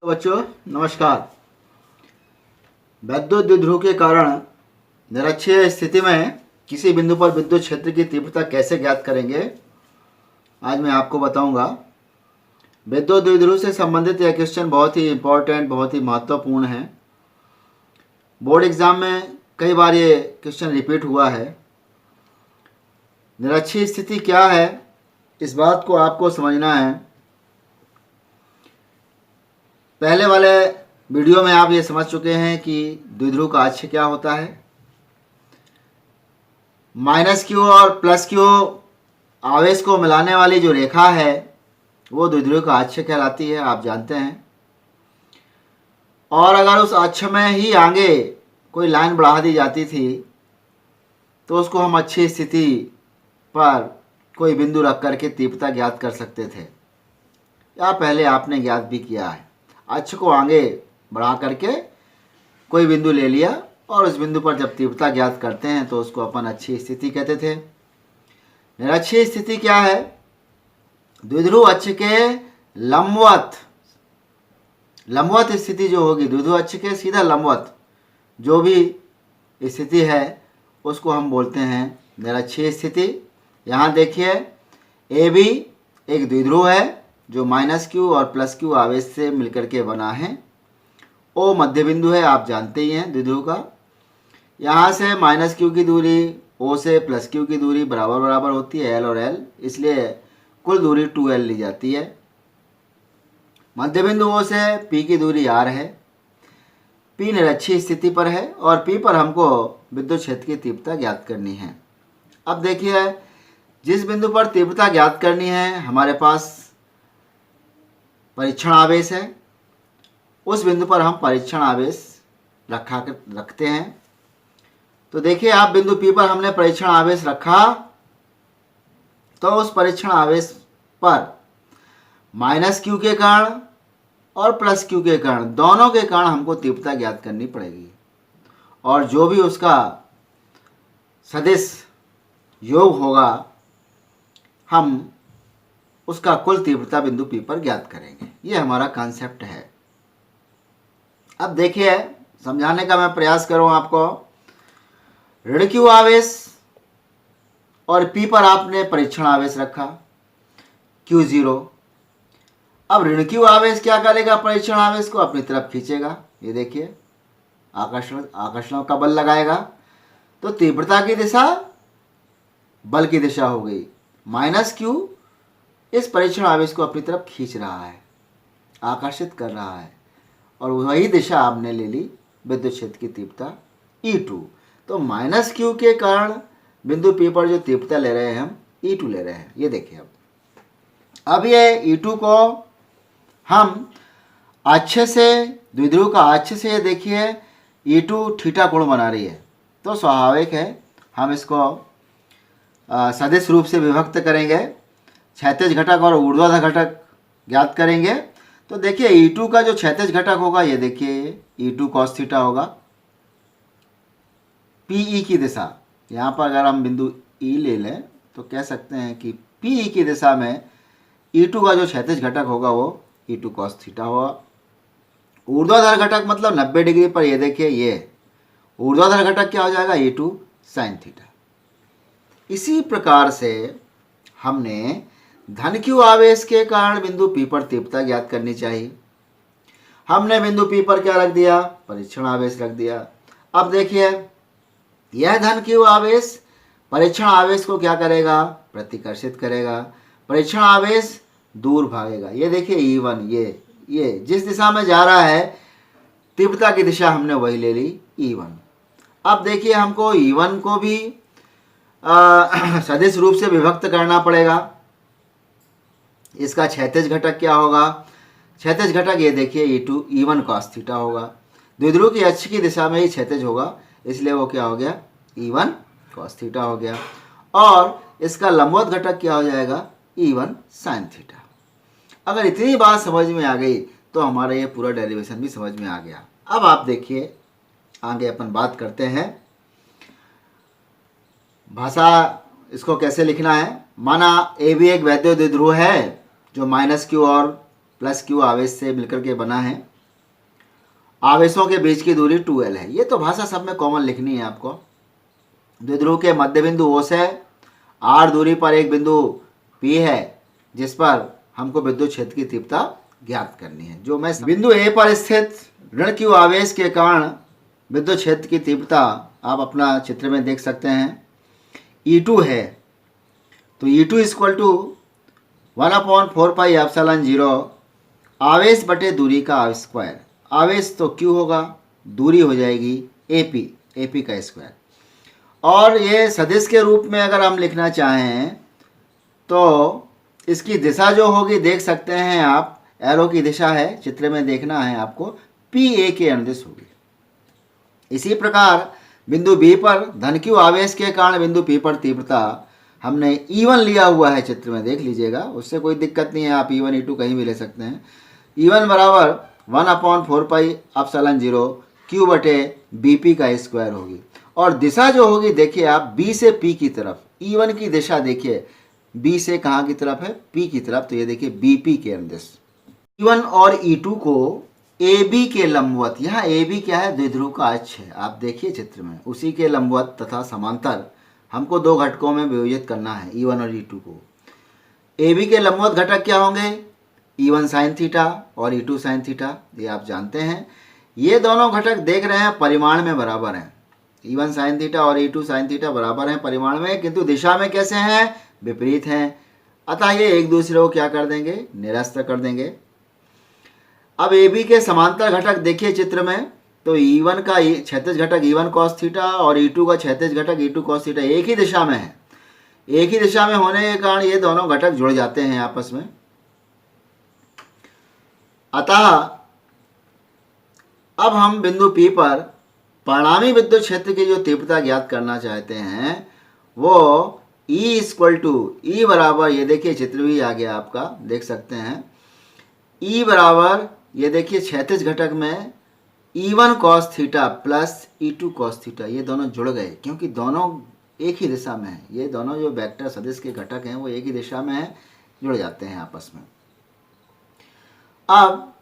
बच्चों नमस्कार। विद्युत द्विध्रुव के कारण निरक्षीय स्थिति में किसी बिंदु पर विद्युत क्षेत्र की तीव्रता कैसे ज्ञात करेंगे, आज मैं आपको बताऊंगा। विद्युत द्विध्रुव से संबंधित यह क्वेश्चन बहुत ही इम्पोर्टेंट, बहुत ही महत्वपूर्ण है। बोर्ड एग्जाम में कई बार ये क्वेश्चन रिपीट हुआ है। निरक्षीय स्थिति क्या है, इस बात को आपको समझना है। पहले वाले वीडियो में आप ये समझ चुके हैं कि द्विध्रुव का अक्ष क्या होता है। माइनस क्यू और प्लस क्यू आवेश को मिलाने वाली जो रेखा है वो द्विध्रुव का अक्ष कहलाती है, आप जानते हैं। और अगर उस अक्ष में ही आगे कोई लाइन बढ़ा दी जाती थी तो उसको हम अच्छी स्थिति पर कोई बिंदु रख करके तीव्रता ज्ञात कर सकते थे, या पहले आपने ज्ञात भी किया है। अक्ष को आगे बढ़ा करके कोई बिंदु ले लिया और उस बिंदु पर जब तीव्रता ज्ञात करते हैं तो उसको अपन अच्छी स्थिति कहते थे। निरक्षीय स्थिति क्या है? द्विध्रुव अक्ष के लंबवत स्थिति जो होगी, द्विध्रुव अक्ष के सीधा लंबवत जो भी स्थिति है उसको हम बोलते हैं निरक्षीय स्थिति। यहाँ देखिए, ए बी एक द्विध्रुव है जो माइनस क्यू और प्लस क्यू आवेश से मिलकर के बना है। ओ मध्य बिंदु है, आप जानते ही हैं द्विध्रुव का। यहाँ से माइनस क्यू की दूरी ओ से प्लस क्यू की दूरी बराबर बराबर होती है, एल और एल, इसलिए कुल दूरी 2l ली जाती है। मध्य बिंदु ओ से पी की दूरी r है। पी निरक्षीय स्थिति पर है और पी पर हमको विद्युत क्षेत्र की तीव्रता ज्ञात करनी है। अब देखिए, जिस बिंदु पर तीव्रता ज्ञात करनी है हमारे पास परीक्षण आवेश है, उस बिंदु पर हम परीक्षण आवेश रखते हैं। तो देखिए आप, बिंदु P पर हमने परीक्षण आवेश रखा तो उस परीक्षण आवेश पर माइनस क्यू के कारण और प्लस क्यू के कारण, दोनों के कारण हमको तीव्रता ज्ञात करनी पड़ेगी। और जो भी उसका सदिश योग होगा हम उसका कुल तीव्रता बिंदु P पर ज्ञात करेंगे। ये हमारा कॉन्सेप्ट है। अब देखिए, समझाने का मैं प्रयास करूं आपको। ऋण क्यू आवेश और P पर आपने परीक्षण आवेश रखा Q0। अब ऋण क्यू आवेश क्या करेगा? परीक्षण आवेश को अपनी तरफ खींचेगा। ये देखिए, आकर्षण का बल लगाएगा तो तीव्रता की दिशा बल की दिशा हो गई। माइनस क्यू इस परीक्षण आवेश को अपनी तरफ खींच रहा है, आकर्षित कर रहा है, और वही दिशा आपने ले ली विद्युत क्षेत्र की तीव्रता E2। तो माइनस क्यू के कारण बिंदु P पर जो तीव्रता ले रहे हैं हम E2 ले रहे हैं। ये देखिए, अब ये E2 को हम अक्ष से, द्विध्रुव का अक्ष से, ये देखिए E2 थीटा कोण बना रही है, तो स्वाभाविक है हम इसको सदिश रूप से विभक्त करेंगे, क्षैतिज घटक और ऊर्ध्वाधर घटक ज्ञात करेंगे। तो देखिए E2 का जो क्षैतिज घटक होगा, ये देखिए E2 cos थीटा होगा। PE की दिशा, यहाँ पर अगर हम बिंदु E ले लें तो कह सकते हैं कि PE की दिशा में E2 का जो क्षैतिज घटक होगा वो E2 cos थीटा होगा। ऊर्ध्वाधर घटक मतलब 90 डिग्री पर, ये देखिए ये ऊर्ध्वाधर घटक क्या हो जाएगा? E2 sin theta. इसी प्रकार से हमने धन क्यू आवेश के कारण बिंदु P पर तीव्रता ज्ञात करनी चाहिए। हमने बिंदु P पर क्या रख दिया? परीक्षण आवेश रख दिया। अब देखिए, यह धन क्यू आवेश परीक्षण आवेश को क्या करेगा? प्रतिकर्षित करेगा। परीक्षण आवेश दूर भागेगा। ये देखिए E1, ये जिस दिशा में जा रहा है तीव्रता की दिशा हमने वही ले ली, E1। अब देखिए, हमको E1 को भी सदिश रूप से विभक्त करना पड़ेगा। इसका क्षैतिज घटक क्या होगा? क्षैतिज घटक ये देखिए E1 cos थीटा होगा। द्विध्रुव की अक्ष की दिशा में ही क्षैतिज होगा, इसलिए वो क्या हो गया? E1 cos थीटा हो गया। और इसका लंबवत घटक क्या हो जाएगा? E1 sin theta. अगर इतनी बात समझ में आ गई तो हमारा ये पूरा डेरिवेशन भी समझ में आ गया। अब आप देखिए, आगे अपन बात करते हैं भाषा, इसको कैसे लिखना है। माना ए भी एक वैद्युत द्विध्रुव है जो माइनस क्यू और प्लस क्यू आवेश से मिलकर के बना है। आवेशों के बीच की दूरी 2l है। ये तो भाषा सब में कॉमन लिखनी है आपको। द्विध्रुव के मध्य बिंदु O से r दूरी पर एक बिंदु P है जिस पर हमको विद्युत क्षेत्र की तीव्रता ज्ञात करनी है। जो मैं बिंदु A पर स्थित ऋण q आवेश के कारण विद्युत क्षेत्र की तीव्रता आप अपना चित्र में देख सकते हैं E2 है। तो E2 इक्वल टू 1/4πε0 आवेश बटे दूरी का स्क्वायर। आवेश तो Q होगा, दूरी हो जाएगी AP का स्क्वायर। और ये सदिश के रूप में अगर हम लिखना चाहें तो इसकी दिशा जो होगी देख सकते हैं आप, एरो की दिशा है चित्र में देखना है आपको, PA के अनुदिश होगी। इसी प्रकार बिंदु B पर धन Q आवेश के कारण बिंदु P पर तीव्रता हमने E1 लिया हुआ है, चित्र में देख लीजिएगा, उससे कोई दिक्कत नहीं है, आप E1 E2 कहीं भी ले सकते हैं। E1 बराबर 1/4πε0 Q बटे BP का स्क्वायर होगी। और दिशा जो होगी देखिए आप B से P की तरफ, E1 की दिशा देखिए B से कहाँ की तरफ है, P की तरफ, तो ये देखिए BP के अनुदिश। E1 और E2 को AB के लंबवत, यहाँ AB क्या है, द्विध्रुव का अक्ष है, आप देखिए चित्र में, उसी के लंबवत तथा समांतर हमको दो घटकों में विभाजित करना है E1 और E2 को। AB के लंबवत घटक क्या होंगे, E1 साइन थीटा और E2 साइन थीटा, ये आप जानते हैं। ये दोनों घटक देख रहे हैं परिमाण में बराबर हैं, E1 साइन थीटा और E2 साइन थीटा बराबर हैं परिमाण में, किंतु दिशा में कैसे हैं, विपरीत हैं। अतः ये एक दूसरे को क्या कर देंगे, निरस्त कर देंगे। अब AB के समांतर घटक देखिए चित्र में, तो E1 का क्षैतिज घटक E1 cos थीटा और E2 का क्षैतिज घटक E2 cos थीटा एक ही दिशा में है। एक ही दिशा में होने के कारण ये दोनों घटक जुड़ जाते हैं आपस में। अतः अब हम बिंदु P पर परिणामी विद्युत क्षेत्र की जो तीव्रता ज्ञात करना चाहते हैं वो E इक्वल टू E बराबर, ये देखिए चित्र भी आ गया आपका, देख सकते हैं। E बराबर, ये देखिए क्षैतिज घटक में E1 cos theta plus E2 cos theta, ये दोनों जुड़ गए क्योंकि दोनों एक ही दिशा में है। ये दोनों जो वेक्टर सदिश के घटक हैं वो एक ही दिशा में है, जुड़ जाते हैं आपस में। अब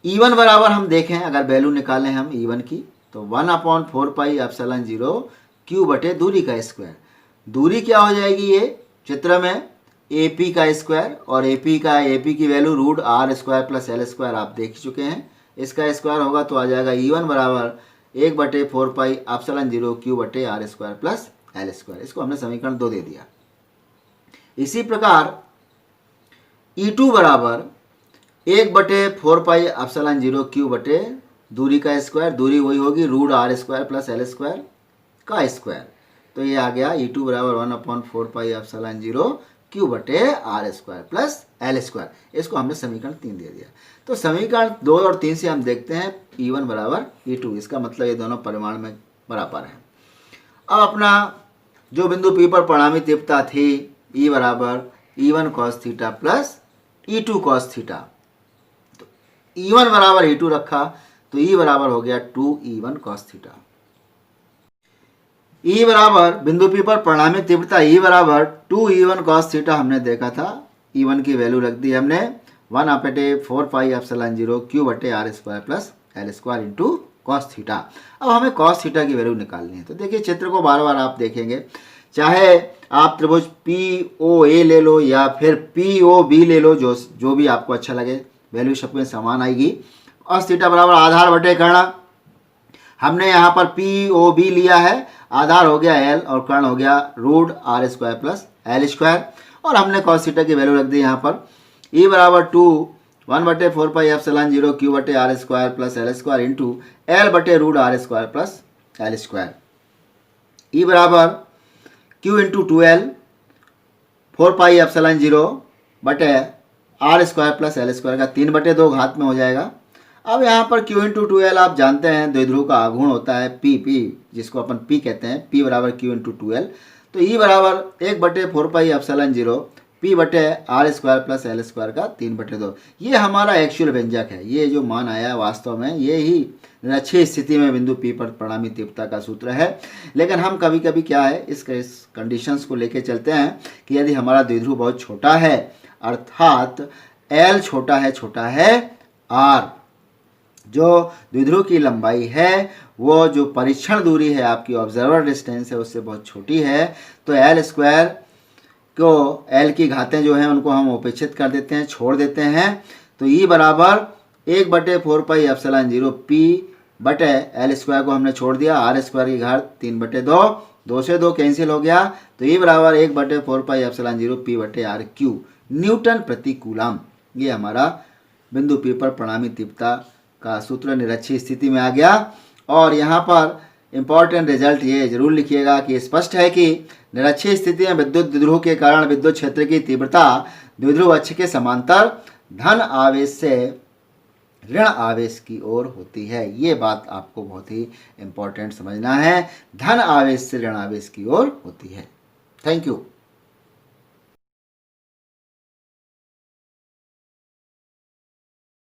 E1 बराबर हम देखें, अगर वैल्यू निकालें हम E1 की, तो 1/4πε0 Q बटे दूरी का स्क्वायर। दूरी क्या हो जाएगी, ये चित्र में AP का स्क्वायर, और AP की वैल्यू √r² प्लस l² आप देख चुके हैं। इसका स्क्वायर होगा तो आ जाएगा E1 बराबर 1/4πε0 Q बटे r² प्लस l²। इसको हमने समीकरण 2 दे दिया। इसी प्रकार E2 बराबर 1/4πε0 Q बटे दूरी का स्क्वायर, दूरी वही होगी √r² प्लस l² का स्क्वायर, तो ये आ गया E2 बराबर 1/4πε0 Q बटे r² प्लस l²। इसको हमने समीकरण 3 दे दिया। तो समीकरण 2 और 3 से हम देखते हैं E1 बराबर E2, इसका मतलब ये दोनों परिमाण में बराबर हैं। अब अपना जो बिंदु P पर परिणामी तीव्रता थी E बराबर E1 cos theta plus E2 cos theta, तो E1 बराबर E2 रखा तो E बराबर हो गया 2E1 cos थीटा। E बराबर बिंदु P पर परिणामी तीव्रता E बराबर 2E1 cos थीटा हमने देखा था। E1 की वैल्यू रख दी हमने 1/4πε0 Q बटे r² plus l² into cos theta. अब हमें cos थीटा की वैल्यू निकालनी है। तो देखिए चित्र को बार बार आप देखेंगे, चाहे आप त्रिभुज POA ले लो या फिर POB ले लो, जो भी आपको अच्छा लगे, वैल्यू सब में समान आएगी। cos थीटा बराबर आधार बटे कर्ण, हमने यहाँ पर POB लिया है, आधार हो गया L और कर्ण हो गया √r² प्लस l², और हमने cos थीटा की वैल्यू रख दी यहाँ पर E बराबर 1/4πε0 Q बटे r² plus l² into L बटे √r² प्लस l²। E बराबर Q इंटू 2L 4πε0 बटे r² प्लस l² का 3/2 घात में हो जाएगा। अब यहाँ पर Q इंटू 2L आप जानते हैं द्विध्रुव का आघूर्ण होता है P, जिसको अपन P कहते हैं, P बराबर Q इंटू 2L। तो E बराबर 1/4πε0 P बटे r² प्लस l² का 3/2। ये हमारा एक्चुअल व्यंजक है। ये जो मान आया है वास्तव में ये ही निरक्षीय स्थिति में बिंदु P पर परिणामी तीव्रता का सूत्र है। लेकिन हम कभी कभी क्या है इस कंडीशंस को लेके चलते हैं कि यदि हमारा द्विध्रुव बहुत छोटा है, अर्थात L छोटा है R, जो द्विध्रुव की लंबाई है वो जो परीक्षण दूरी है आपकी ऑब्जर्वर डिस्टेंस है उससे बहुत छोटी है, तो एल स्क्वायर को एल की घातें जो हैं उनको हम उपेक्षित कर देते हैं, छोड़ देते हैं। तो ई बराबर 1/4πε0 पी बटे एल स्क्वायर को हमने छोड़ दिया, आर स्क्वायर की घात 3/2, 2 से 2 कैंसिल हो गया, तो ई बराबर 1/4πε0 पी बटे आर क्यू न्यूटन प्रति कूलम। ये हमारा बिंदु पी पर परिणामी तीव्रता का सूत्र निरक्षीय स्थिति में आ गया। और यहाँ पर इम्पॉर्टेंट रिजल्ट ये जरूर लिखिएगा कि स्पष्ट है कि निरक्षीय स्थिति में विद्युत द्विध्रुव के कारण विद्युत क्षेत्र की तीव्रता द्विध्रुव अक्ष के समांतर धन आवेश से ऋण आवेश की ओर होती है। ये बात आपको बहुत ही इम्पोर्टेंट समझना है, धन आवेश से ऋण आवेश की ओर होती है। Thank you.